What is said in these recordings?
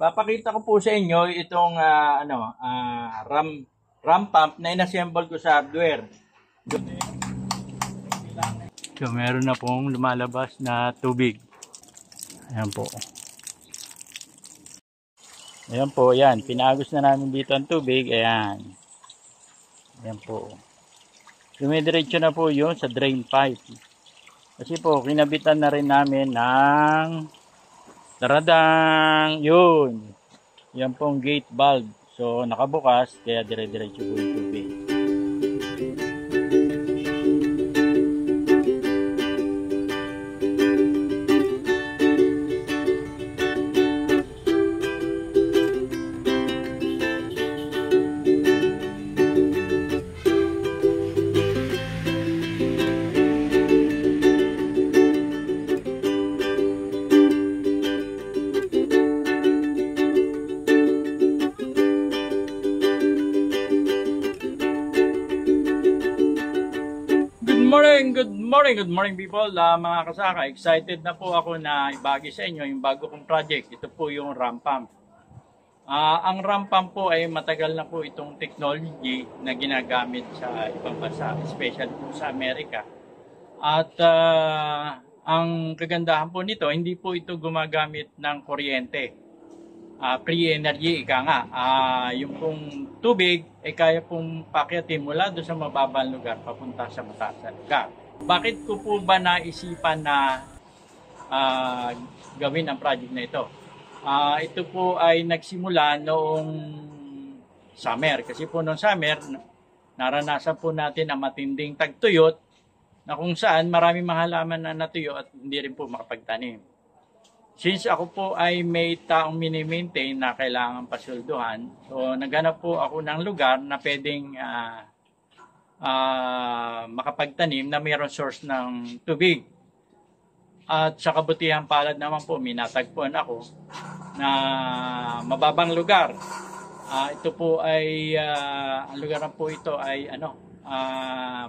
Papakita ko po sa inyo itong RAM pump na inassemble ko sa hardware. So meron na pong lumalabas na tubig. Ayan po. Ayan po, ayan. Pinagos na namin dito ang tubig. Ayan. Ayan po. Dumidiretso na po yun sa drain pipe. Kasi po, kinabitan na rin namin ng taradang yun. Yan pong gate valve. So, nakabukas, kaya dire-diretso po yung tubig. Good morning people, mga kasaka. Excited na po ako na ibagi sa inyo yung bago kong project. Ito po yung RAM pump. Ang RAM pump po ay matagal na po itong technology na ginagamit sa ibang bansa, especially po sa Amerika. At ang kagandahan po nito, hindi po ito gumagamit ng kuryente. Free energy, ika nga. Yung pong tubig ay kaya pong pakyatin mula doon sa mababang lugar papunta sa mataas na lugar. Bakit ko po ba naisipan na gawin ang project na ito? Ito po ay nagsimula noong summer. Kasi po noong summer, naranasan po natin ang matinding tagtuyot na kung saan maraming mga halaman na natuyo at hindi rin po makapagtanim. Since ako po ay may taong mini-maintain na kailangan pasulduhan, so naghanap po ako ng lugar na pwedeng makapagtanim na mayroon source ng tubig. At sa kabutihan palad naman po, minatagpuan ako na mababang lugar. Ito po ay, ang lugar po ito ay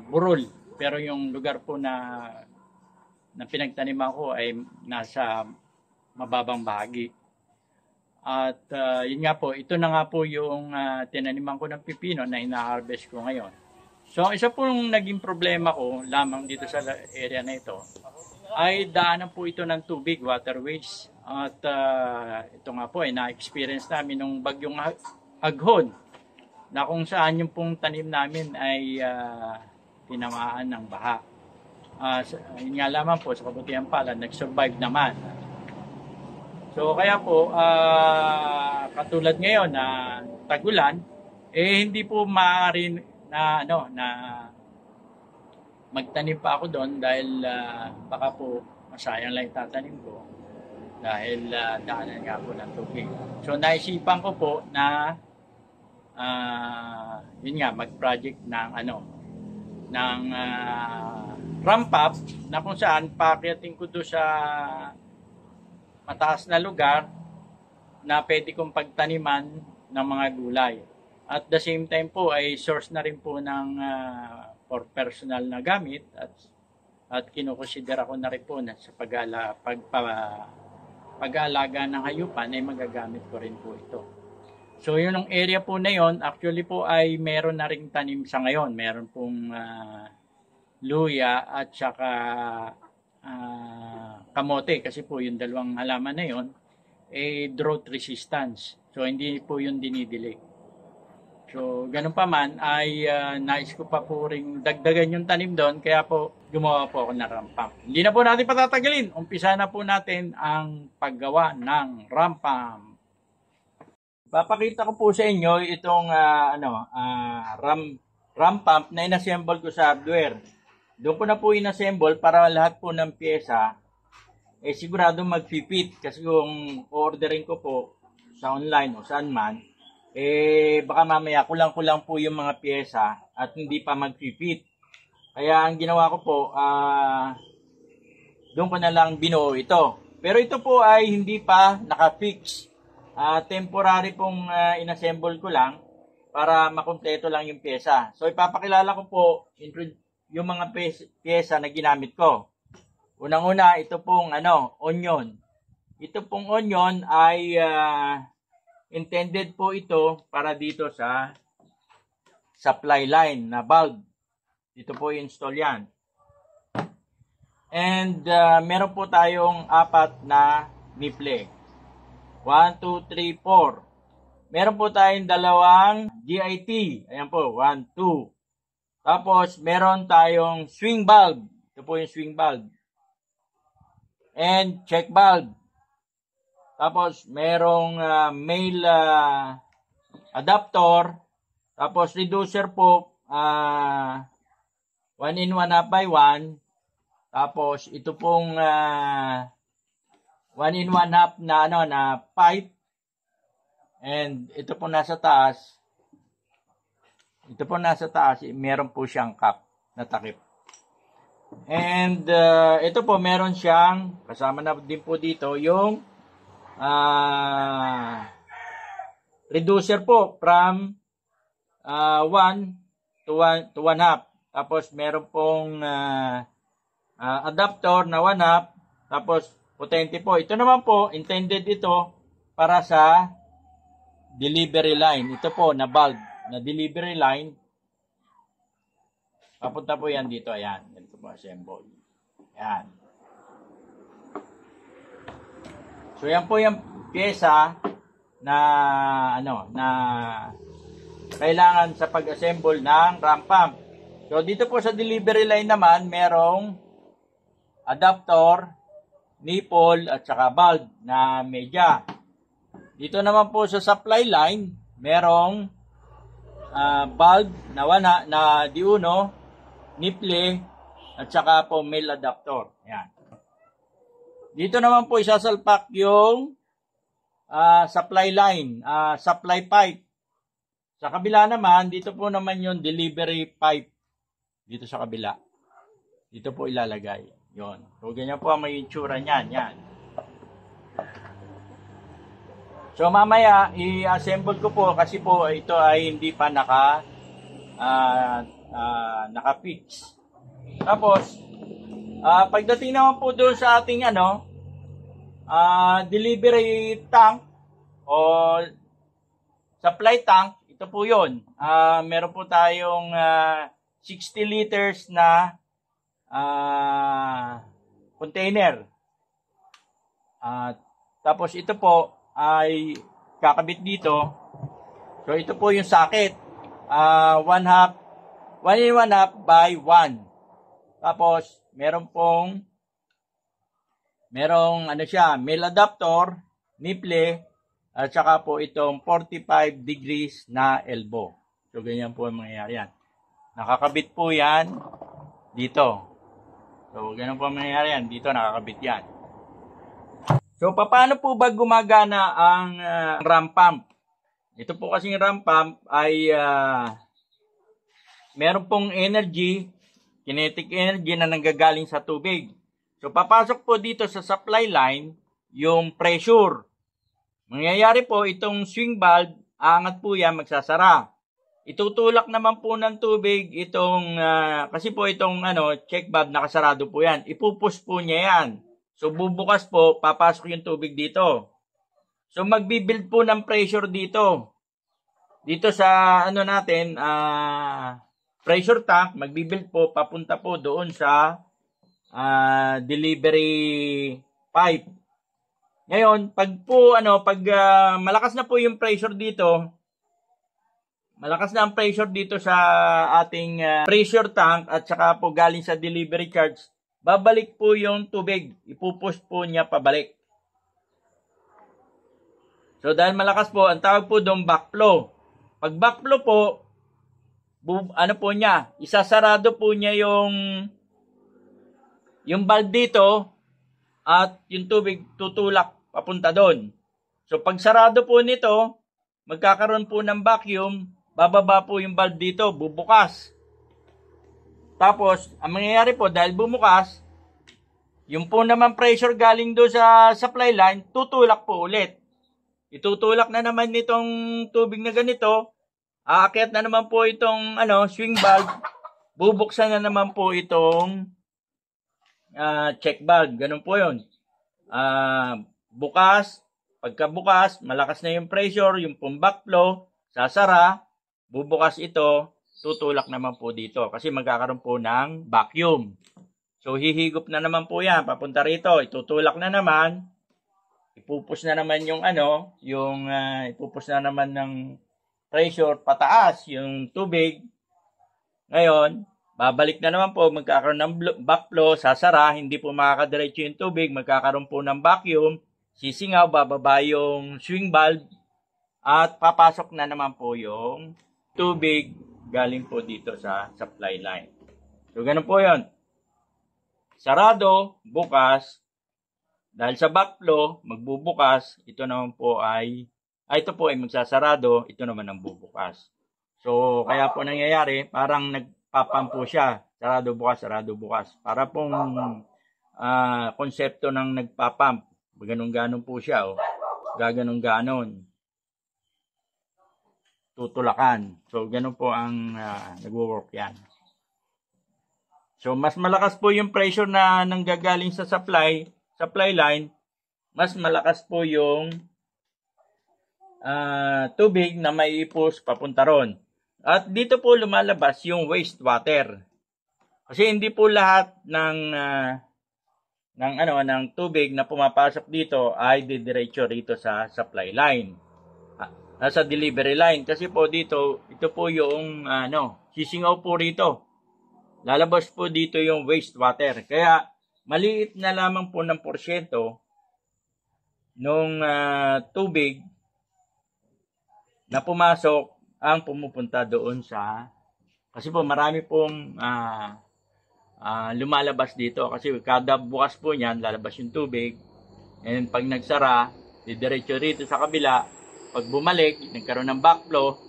Burol. Pero yung lugar po na pinagtaniman ko ay nasa mababang bahagi. At yun nga po, ito na nga po yung tinaniman ko ng pipino na ina-harvest ko ngayon. So, isa po yung naging problema ko lamang dito sa area na ito ay daanan po ito ng tubig, waterways. At ito nga po ay na-experience namin nung bagyong Aghon na kung saan yung pong tanim namin ay tinamaan ng baha. Yun nga lamang po, sa kabutihan pala, nag-survive naman. So kaya po, katulad ngayon na tagulan, hindi po maaari na magtanim pa ako doon dahil baka po masayang lang itatanim ko dahil daanan nga po ng tubig. So naisipan ko po na yun nga, mag-project ng ramp up na kung saan pakyatin ko doon sa mataas na lugar na pwede kong pagtaniman ng mga gulay. At the same time po ay source na rin po ng for personal na gamit at kinukonsidera ko na rin po na sa pag-aalaga ng hayupan ay magagamit ko rin po ito. So yun ang area po na yun, actually po ay meron na ring tanim sa ngayon. Meron pong luya at saka kamote kasi po yung dalawang halaman na yun drought resistance. So hindi po yun dinidilig. So ganun pa man ay nais ko pa po ring dagdagan yung tanim doon kaya po gumawa po ako ng RAM pump. Hindi na po natin patatagalin. Umpisa na po natin ang paggawa ng RAM pump. Papakita ko po sa inyo itong RAM pump na inassemble ko sa hardware. Doon ko na po inassemble para lahat po ng pyesa sigurado mag-fit kasi kung orderin ko po sa online o saan man baka mamaya kulang-kulang po yung mga pyesa at hindi pa mag-fit. Kaya ang ginawa ko po doon ko na lang binuo ito. Pero ito po ay hindi pa naka-fix. Temporary pong inassemble ko lang para makumpleto lang yung pyesa. So ipapakilala ko po yung mga pyesa na ginamit ko. Unang-una, ito pong onion. Ito pong onion ay intended po ito para dito sa supply line na bulb. Dito po i-install yan. And meron po tayong 4 na nipple. 1, 2, 3, 4. Meron po tayong 2 GIT. Ayan po, 1, 2. Tapos meron tayong swing bulb. Ito po yung swing bulb. And check bulb. Tapos merong male adapter. Tapos reducer po 1 in 1 half by 1. Tapos ito pong 1 in 1 half na na pipe. And ito po nasa taas. Ito po nasa taas, meron po siyang cap na takip. And ito po meron siyang kasama na din po dito yung reducer po from 1 to 1 half. Tapos meron pong adapter na 1 half. Tapos potente po. Ito naman po, intended ito para sa delivery line. Ito po na bulb na delivery line. Papunta po yan dito. Ayan. Ito po assemble. Ayan. So yan po yung pyesa na na kailangan sa pag-assemble ng ram pump. So dito po sa delivery line naman merong adapter, nipple at saka bulb na media. Dito naman po sa supply line merong bulb na D1, nipple at saka po male adapter. Ayan. Dito naman po isasalpak yung supply line, supply pipe. Sa kabila naman, dito po naman yung delivery pipe. Dito sa kabila. Dito po ilalagay. Yon. So, ganyan po ang may itsura niyan. Yan. So, mamaya, i-assemble ko po kasi po ito ay hindi pa naka-fix. Tapos, pagdating naman po doon sa ating delivery tank o supply tank, ito po yun. Meron po tayong 60 liters na container. Tapos ito po ay kakabit dito. So ito po yung socket. 1 in 1 half by 1. Tapos merong male adapter, nipple, at saka po itong 45 degrees na elbow. So, ganyan po ang mangyayari yan. Nakakabit po yan dito. So, ganyan po ang mangyayari yan. Dito nakakabit yan. So, paano po ba gumagana ang ram pump? Ito po kasing ram pump ay meron pong energy, kinetic energy na nanggagaling sa tubig. So, papasok po dito sa supply line yung pressure. Mangyayari po itong swing valve, aangat po yan, magsasara. Itutulak naman po ng tubig itong, kasi po itong check valve nakasarado po yan. Ipupush po niya yan. So, bubukas po, papasok yung tubig dito. So, magbibuild po ng pressure dito. Dito sa, pressure tank, magbibuild po, papunta po doon sa delivery pipe. Ngayon, pag malakas na po yung pressure dito, malakas na ang pressure dito sa ating pressure tank at saka po galing sa delivery charge, babalik po yung tubig. Ipupush po niya pabalik. So, dahil malakas po, ang tawag po doon backflow. Pag backflow po, isasarado po niya yung valve dito at yung tubig tutulak papunta doon. So, pag sarado po nito, magkakaroon po ng vacuum, bababa po yung valve dito, bubukas. Tapos, ang mangyayari po, dahil bumukas, yung po naman pressure galing doon sa supply line, tutulak po ulit. Itutulak na naman nitong tubig na ganito, aakyat na naman po itong swing valve, bubuksan na naman po itong check valve. Ganun po yun. Bukas, Pagkabukas, malakas na yung pressure, yung pong backflow, sasara, bubukas ito, tutulak naman po dito kasi magkakaroon po ng vacuum. So, hihigop na naman po yan, papunta rito, itutulak na naman, ipupus na naman yung ipupus na naman ng pressure pataas, yung tubig. Ngayon, babalik na naman po, magkakaroon ng backflow, sasara, hindi po makakadiretso yung tubig, magkakaroon po ng vacuum, sisingaw, bababa yung swing valve, at papasok na naman po yung tubig galing po dito sa supply line. So, ganun po yun. Sarado, bukas, dahil sa backflow, magbubukas, ito po ay magsasarado, ito naman ang bubukas. So, kaya po nangyayari, parang nagpapump po siya, sarado, bukas. Para pong konsepto ng nagpapump. Ganun-ganon po siya, gaganon-ganon. Tutulakan. So, ganun po ang nagwo-work yan. So, mas malakas po yung pressure na nanggagaling sa supply line, mas malakas po yung tubig na maiipos papunta ron. At dito po lumalabas yung wastewater. Kasi hindi po lahat ng tubig na pumapasok dito ay didiretso rito sa supply line. Nasa delivery line kasi po dito, ito po yung sisingaw po rito. Lalabas po dito yung wastewater. Kaya maliit na lamang po ng porsyento nung tubig na pumasok ang pumupunta doon kasi po marami pong lumalabas dito kasi kada bukas po niyan lalabas yung tubig, and pag nagsara didiretso rito sa kabila. Pag bumalik, nagkaroon ng backflow,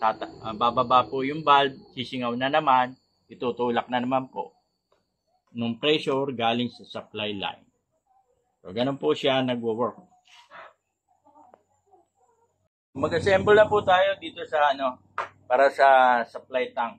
bababa po yung valve, sisingaw na naman, itutulak na naman po ng pressure galing sa supply line. So, ganun po siya nagwo-work. Mag-assemble na po tayo dito sa para sa supply tank.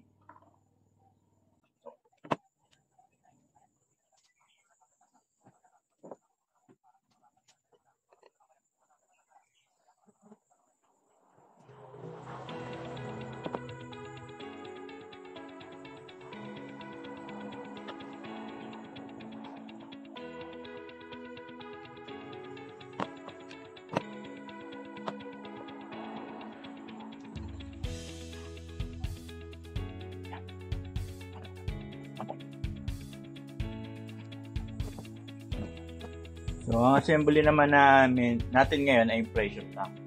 So, ang assembly naman natin ngayon ay pressure tank.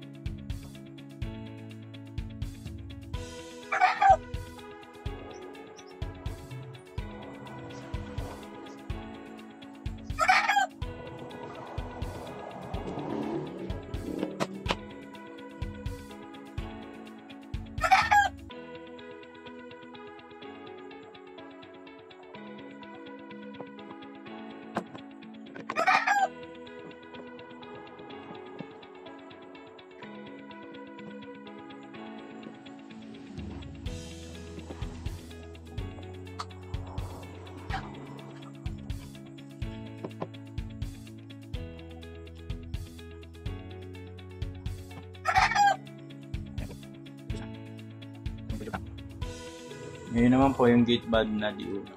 Ngayon naman po yung gate valve na diuno.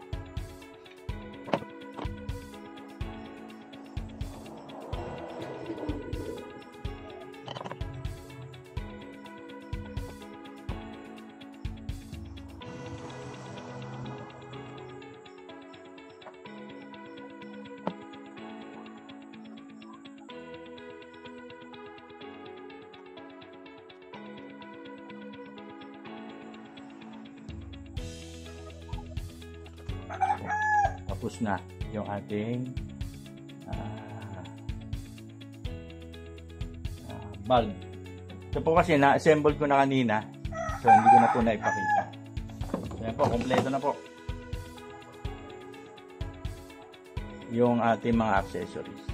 Tapos na yung ating bulb. Ito po kasi na-assemble ko na kanina, so hindi ko na po naipakita. So yan po, kompleto na po yung ating mga accessories.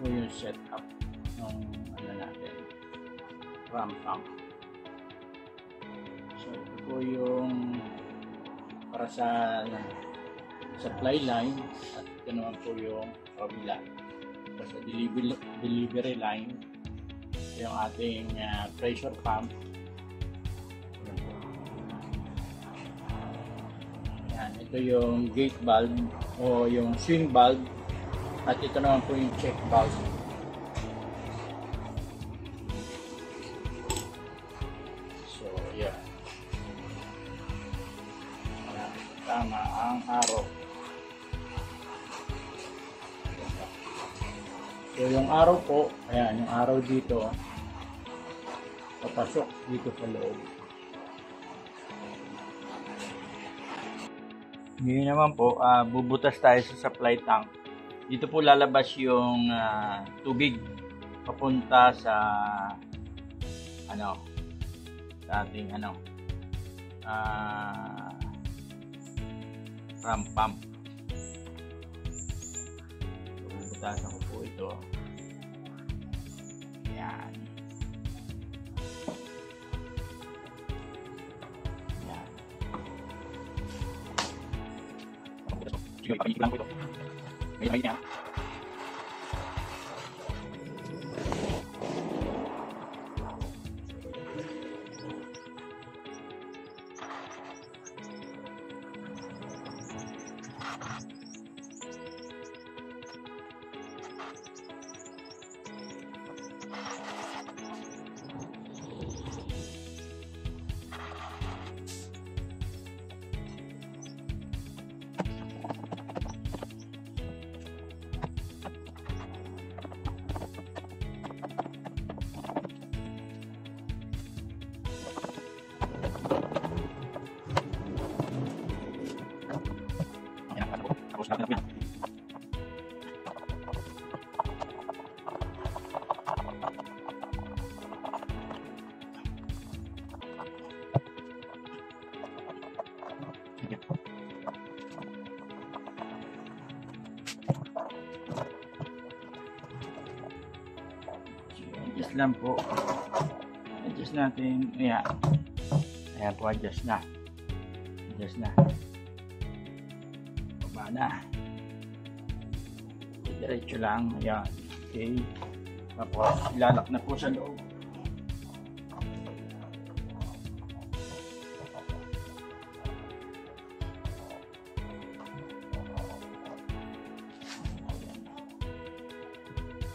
Ito yung setup ng ano natin, ram pump. So ito po yung para sa supply line, at ito naman po yung kabila. So sa delivery line, ito yung ating pressure pump. Yan, ito yung gate valve o yung swing valve. At ito naman po yung check valve. So, yeah. Tama ang araw. So, yung araw po, ayan, yung araw dito, papasok dito sa loob. Ngayon naman po, bubutas tayo sa supply tank. Dito po lalabas yung tubig papunta sa ating ram pump. Bubutasan ko po ito. Yan. Yan. Sige, ipapinit lang ko ito. May niya. Adjust lang po. Adjust natin. Ayan. Ayan po, adjust na. Adjust na. Baba na. Diretso lang. Ayan. Okay. Tapos, ilalak na po sa loob.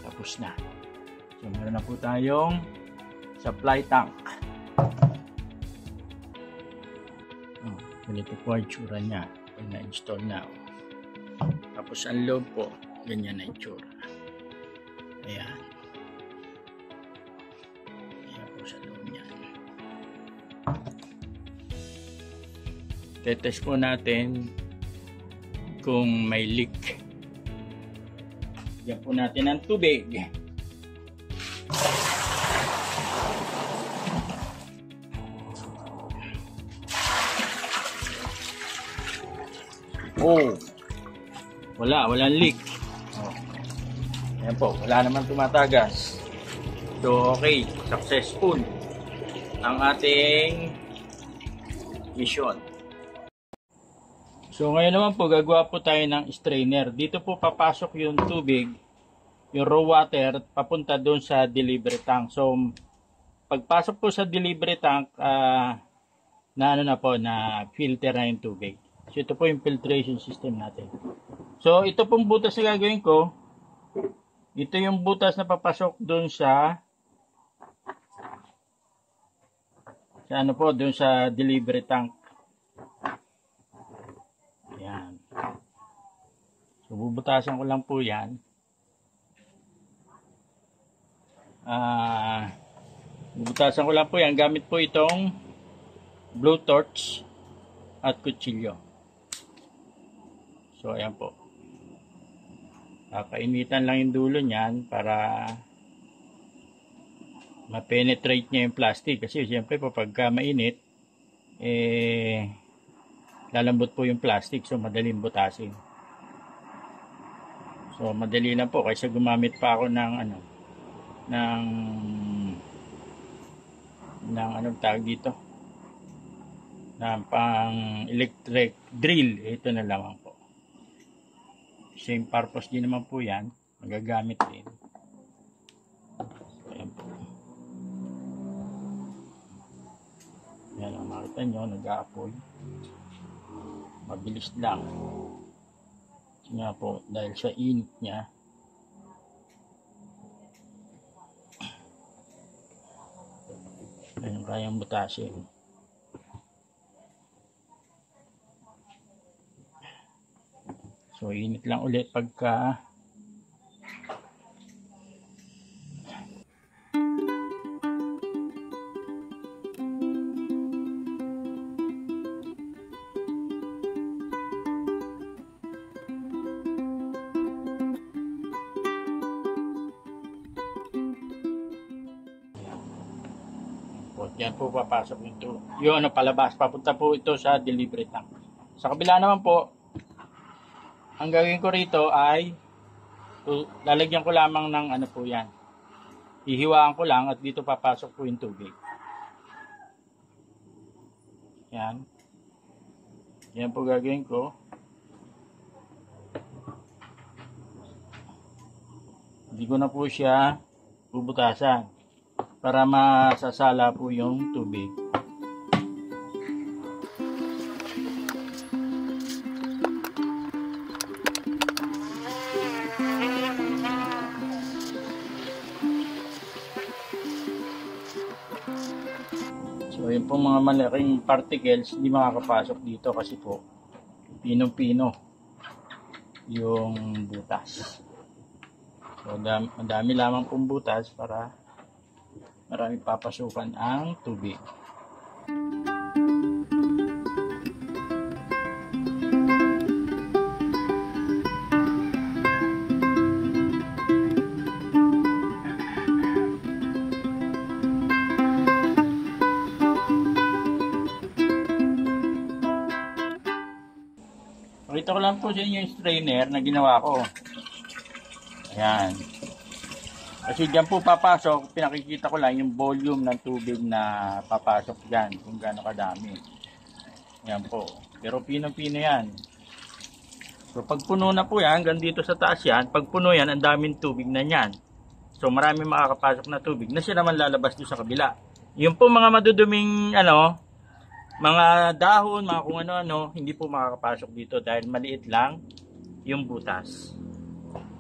Tapos na. So, meron na po tayong supply tank. Ganito po ang itsura niya pag na-install na. Tapos ang loob po, ganyan na itsura. Ayan. Ayan po sa loob niya. Tetest po natin kung may leak. Yan po natin ang tubig. Oh, walang leak. Oh. Ayan po, wala naman tumatagas. So okay, successful ang ating mission. So ngayon naman po gagawa po tayo ng strainer. Dito po papasok yung tubig, yung raw water, papunta doon sa delivery tank. So pagpasok po sa delivery tank, na ano na po, na filter na yung tubig. So ito po yung filtration system natin. So ito pong butas na gagawin ko, ito yung butas na papasok doon sa ano po, doon sa delivery tank. Ayan. So bubutasan ko lang po yan. Bubutasan ko lang po yan gamit po itong blowtorch at kutsilyo. So ayan po. Painitan lang yung dulo niyan para ma-penetrate niya yung plastic. Kasi siyempre po pagka mainit, lalambot po yung plastic. So madaling butasin. So madali lang po kaysa gumamit pa ako ng anong tawag dito, ng pang electric drill. Ito na lamang po. Same purpose din naman po yan. Magagamit din. Ayan po. Yan ang makita nyo. Nag-aapoy. Mabilis lang. Nga po. Dahil sa init niya. Ayan kayang butasin. So, init lang ulit pagka yan po papasok ito. Yung palabas, papunta po ito sa delivery tank. Sa kabila naman po, ang gawin ko rito ay lalagyan ko lamang ng ano po yan. Hihiwaan ko lang at dito papasok po yung tubig. Yan. Yan po gagawin ko. Hindi ko na po siya bubutasan para masasala po yung tubig. So yun po mga malaking particles hindi makakapasok dito kasi po pinong-pino yung butas. So madami lamang pong butas para marami papasukan ang tubig. Pakita ko lang po sa inyo yung strainer na ginawa ko. Ayan. Kasi dyan po papasok, pinakikita ko lang yung volume ng tubig na papasok dyan, kung gaano kadami. Ayan po. Pero pinong-pino yan. So pag puno na po yan, hanggang dito sa taas yan, pag puno yan, ang daming tubig na yan. So marami makakapasok na tubig na siya naman lalabas doon sa kabila. Yung po mga maduduming mga dahon, mga kung ano-ano, hindi po makakapasok dito dahil maliit lang yung butas.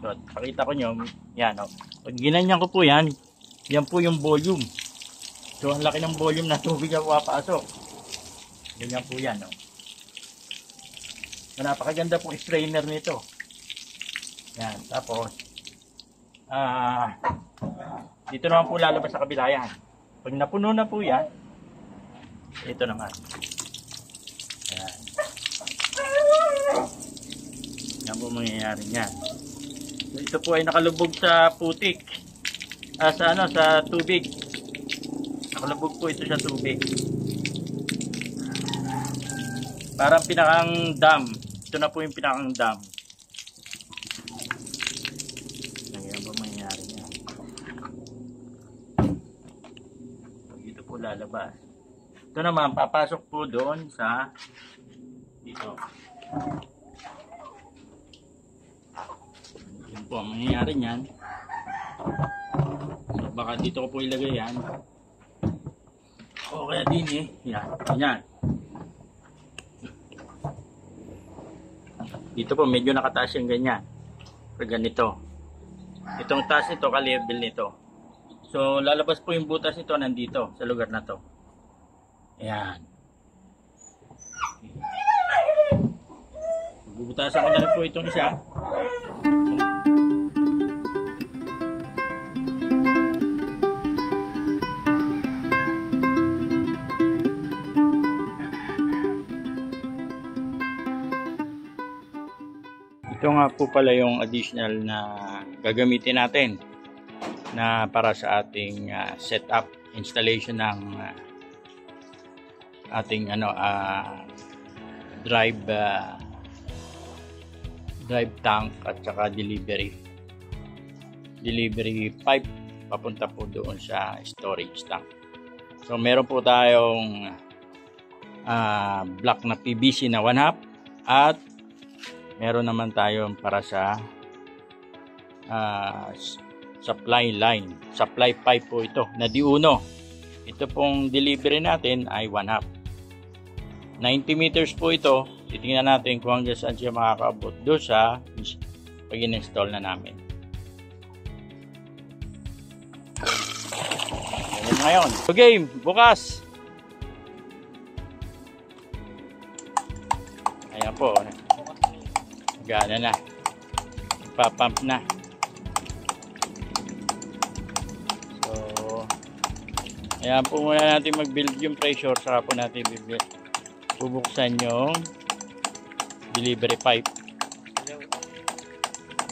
So, pakita ko nyo, yan o. Pag ginanyan ko po yan, yan po yung volume. So, ang laki ng volume na tubig na papasok. Ganyan po yan o. So, napakaganda pong strainer nito. Yan, tapos, dito naman po lalabas sa kabila yan. Pag napuno na po yan, ito naman. Ayan. Yan po mangyayari niyan. So, ito po ay nakalubog sa putik. Sa tubig. Nakalubog po ito sa tubig. Parang pinakang dam. Ito na po yung pinakang dam. Ayan po lalabas. Ito naman, papasok po doon sa dito. Yun po ang mangyayari niyan. So, baka dito ko po ilagay yan. O kaya din eh. Yan. Yan. Dito po medyo nakataas yung ganyan. Pag ganito. Itong taas nito, ka-level nito. So, lalabas po yung butas nito nandito sa lugar na to. Ayan. Bubutasan ko na rin po itong isa. Ito nga po pala yung additional na gagamitin natin na para sa ating setup, installation ng ating drive tank at saka delivery pipe papunta po doon sa storage tank. So meron po tayong block na PVC na 1/2 at meron naman tayong para sa supply line, supply pipe po ito na diuno. Ito pong delivery natin ay 1/2. 90 meters po ito. Titingnan natin kung hanggang saan siya makakaabot doon sa pag-install na namin. Ganyan ngayon. So game, bukas. Ayan po. Gana na. Papump na. So, ayan po muna natin mag-build yung pressure. Saka po natin bubuksan yung delivery pipe.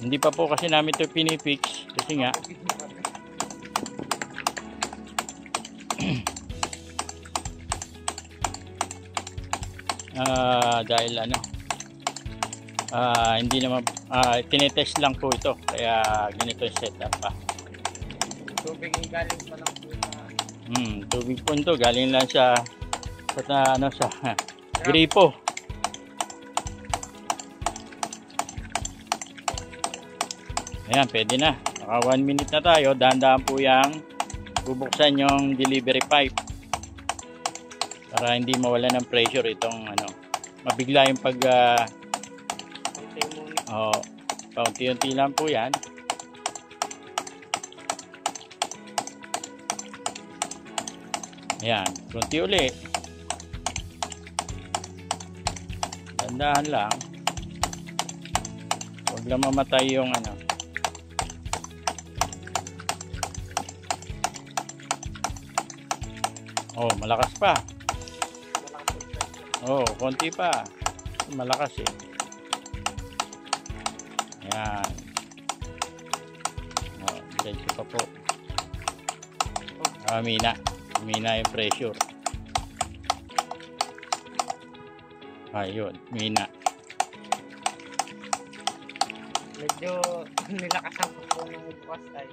Hindi pa po kasi namin ito pinifix. Kasi nga, dahil hindi naman tinetest lang po ito kaya ganito yung setup pa. Tubig galing pa lang po sa tubig po ito galing lang sa gripo. Ayan, pwede na. Naka 1 minute na tayo. Dahan-dahan po yung bubuksan yung delivery pipe para hindi mawala ng pressure itong mabigla yung pag paunti-unti lang po yan. Ayan, kunti uli. Dandahan lang. Huwag lang mamatay yung malakas pa. Konti pa. Malakas eh. Ayan. Diretso pa po. Mina yung pressure. Ayun, mina. medyo nilakasan ko po yung bukas tayo.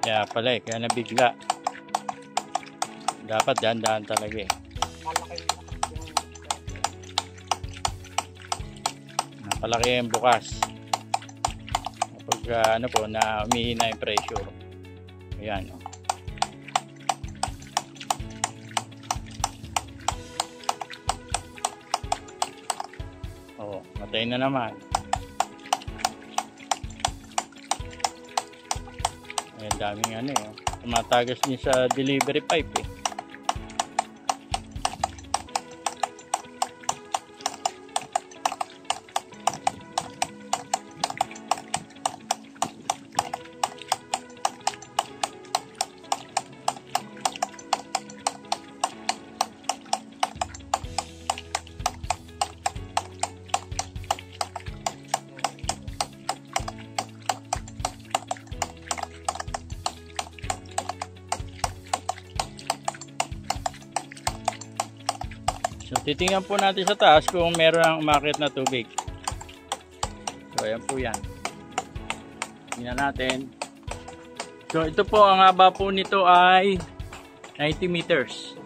Kaya pala kaya nabigla. Dapat dahan-dahan talaga eh. Malaki yung Napalaki yung bukas. Kapag na umihina yung pressure. Ayan matay na naman. Ayan, daming tumatagas niya sa delivery pipe eh. So, titingnan po natin sa taas kung meron ang umakyat na tubig. So, ayan po yan. Tingnan natin. So, ito po, ang haba po nito ay 90 meters.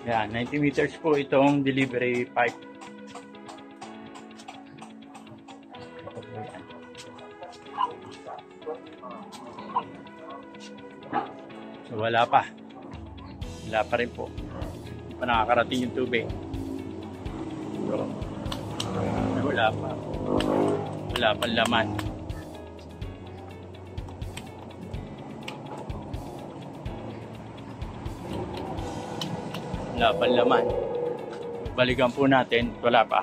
Yan, 90 meters po itong delivery pipe. So wala pa. Wala pa rin po. Hindi pa nakakarating yung tubig. So, wala pa. Wala pa laman. Wala pa laman. Balikan po natin. Wala pa.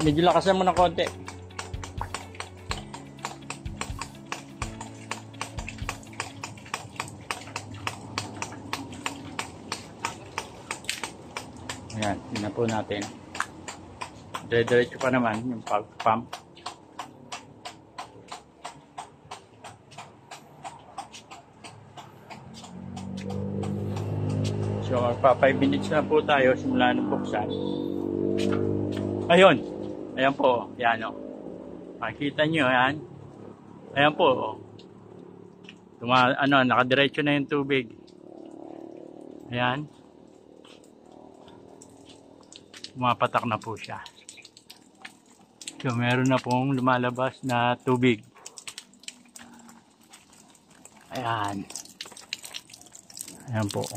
Medyo lakasan mo ng konti. Ayan, yun na po natin. Dire-diretso pa naman yung pump. So, magpa 5 minutes na po tayo simula ng buksan. Ayun. Ayan po, yan o. Makikita nyo, yan. Ayan po, o. Nakadiretso na yung tubig. Ayan. Pumapatak na po siya. So, meron na pong lumalabas na tubig. Ayan. Ayan po.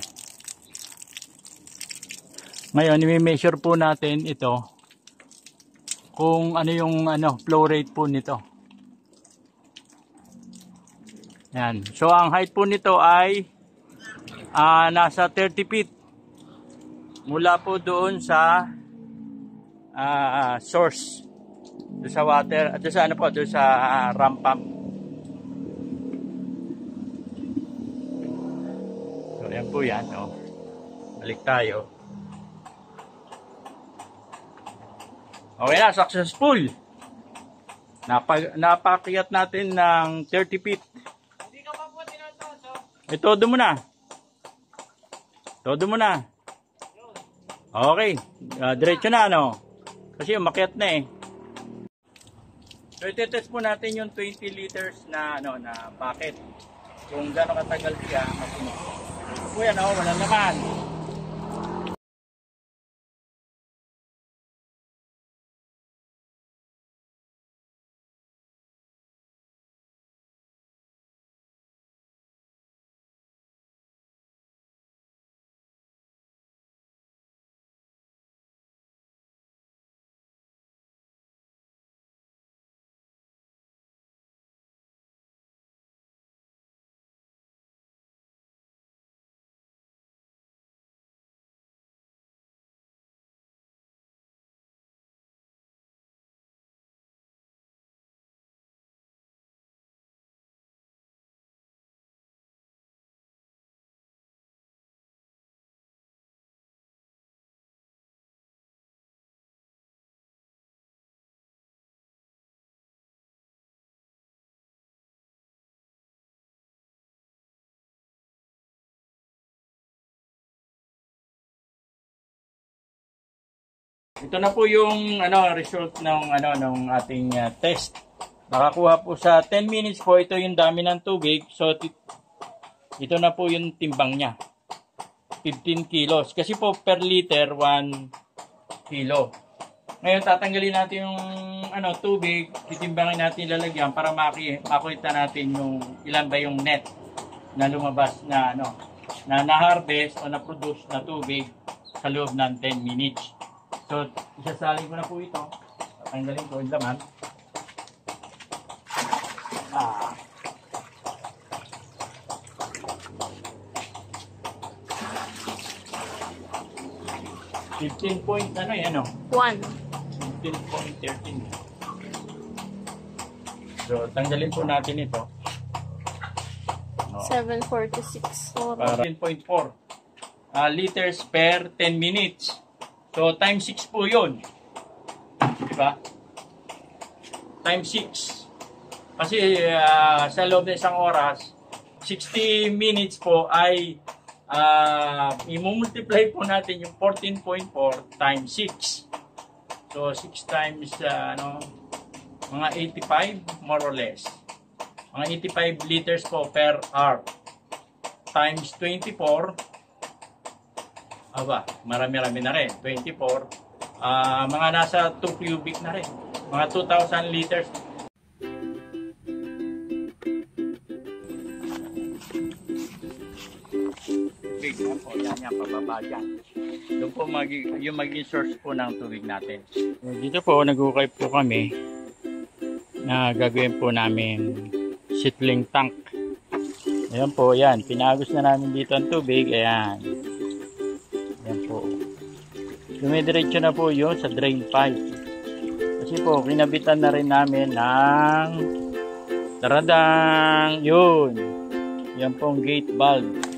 Ngayon, i-measure po natin ito. Kung ano yung flow rate po nito. Yan. So ang height po nito ay nasa 30 feet. Mula po doon sa source. Doon sa water, doon sa doon sa ramp pump. So yan po yan, oh. Balik tayo. Okay na, successful. Napakyat natin ng 30 feet. Hindi ka pa po tinatodo. Todo mo na. Todo mo na. Okay. Diretso na, ano? Kasi umakyat na eh. So, itetest po natin yung 20 liters na, na bucket. Kung gano'ng katagal siya, matunog. So, yan, wala naman. Ito na po yung result ng ng ating test. Nakakuha po sa 10 minutes po ito yung dami ng tubig. So ito na po yung timbang niya. 15 kilos. Kasi po per liter 1 kilo. Ngayon tatanggalin natin yung tubig, titimbangin natin, lalagyan para makita natin yung ilan ba yung net na lumabas na na-harvest o na-produce na tubig sa loob ng 10 minutes. So, isasalin ko na po ito. Tatanggalin ko yung laman. $15 point, 1. 15.13. So, tanggalin po natin ito. 746. Para 10.4 liters per 10 minutes. So, times 6 po yun. Diba? Times 6. Kasi sa loob ng isang oras, 60 minutes po ay i-multiply po natin yung 14.4 times 6. So, 6 times, mga 85 more or less. Mga 85 liters po per hour. Times 24. Aba, marami-rami na rin. 24. Mga nasa 2 cubic na rin. Mga 2,000 liters. Big yan po. Yan, pababa dyan. Doon po yung maging source po ng tubig natin. Dito po, nag-ukay po kami na gagawin po namin settling tank. Ayan po, yan. Pinagos na namin dito ang tubig. Ayan. Ayan po. Dumidiretso na po yun sa drain pipe. Kasi po, kinabitan na rin namin ng taradang. Yun. Yan pong gate valve.